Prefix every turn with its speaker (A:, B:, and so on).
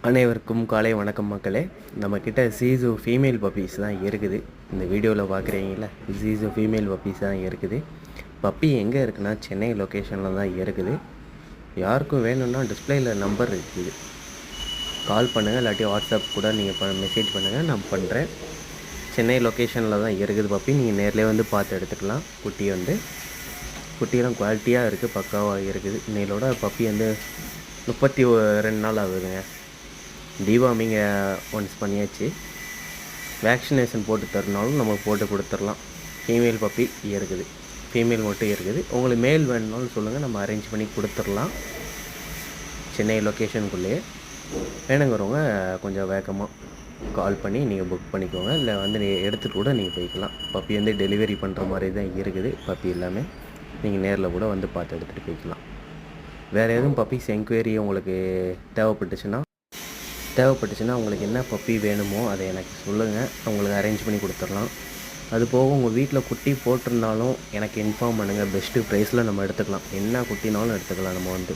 A: அனைவருக்கும் காலை வணக்கம் மக்களே. நம்மக்கிட்ட சீசு ஃபீமேல் பப்பீஸ் தான் இருக்குது. இந்த வீடியோவில் பார்க்குறீங்களா, சீசு ஃபீமேல் பப்பீஸ் தான் இருக்குது. பப்பி எங்கே இருக்குன்னா சென்னை லொக்கேஷனில் தான் இருக்குது. யாருக்கும் வேணும்னா டிஸ்பிளேயில் நம்பர் இருக்குது, கால் பண்ணுங்கள், இல்லாட்டி வாட்ஸ்அப் கூட நீங்கள் மெசேஜ் பண்ணுங்கள், நான் பண்ணுறேன். சென்னை லொக்கேஷனில் தான் இருக்குது பப்பி. நீங்கள் நேரில் வந்து பார்த்து எடுத்துக்கலாம். குட்டியெல்லாம் குவாலிட்டியாக இருக்குது, பக்காவாக இருக்குது. இன்னையோட பப்பி வந்து 32 நாள் ஆகுதுங்க. டிவார்மிங் ஒன்ஸ் பண்ணியாச்சு. வேக்சினேஷன் போட்டு தரனாலும் நம்ம போட்டு கொடுத்துடலாம். ஃபீமேல் பப்பி இருக்குது, ஃபீமேல் மட்டும் இருக்குது. உங்களுக்கு மேல் வேணுனாலும் சொல்லுங்கள், நம்ம அரேஞ்ச் பண்ணி கொடுத்துடலாம். சென்னை லொக்கேஷனுக்குள்ளேயே வேணுங்கிறவங்க கொஞ்சம் வேகமாக கால் பண்ணி நீங்கள் புக் பண்ணிக்கோங்க, இல்லை வந்து எடுத்துகிட்டு கூட நீங்கள் போய்க்கலாம். பப்பி வந்து டெலிவரி பண்ணுற மாதிரி தான் இருக்குது. பப்பி எல்லாமே நீங்கள் நேரில் கூட வந்து பார்த்து எடுத்துகிட்டு போய்க்கலாம். வேறு எதுவும் பப்பீஸ் என்கொயரி உங்களுக்கு தேவைப்பட்டுச்சுன்னா உங்களுக்கு என்ன பப்பி வேணுமோ அதை எனக்கு சொல்லுங்கள், உங்களுக்கு அரேஞ்ச் பண்ணி கொடுத்துடலாம். அது போக உங்கள் வீட்டில் குட்டி போட்டிருந்தாலும் எனக்கு இன்ஃபார்ம் பண்ணுங்கள். பெஸ்ட்டு ப்ரைஸில் நம்ம எடுத்துக்கலாம். என்ன குட்டினாலும் எடுத்துக்கலாம். நம்ம வந்து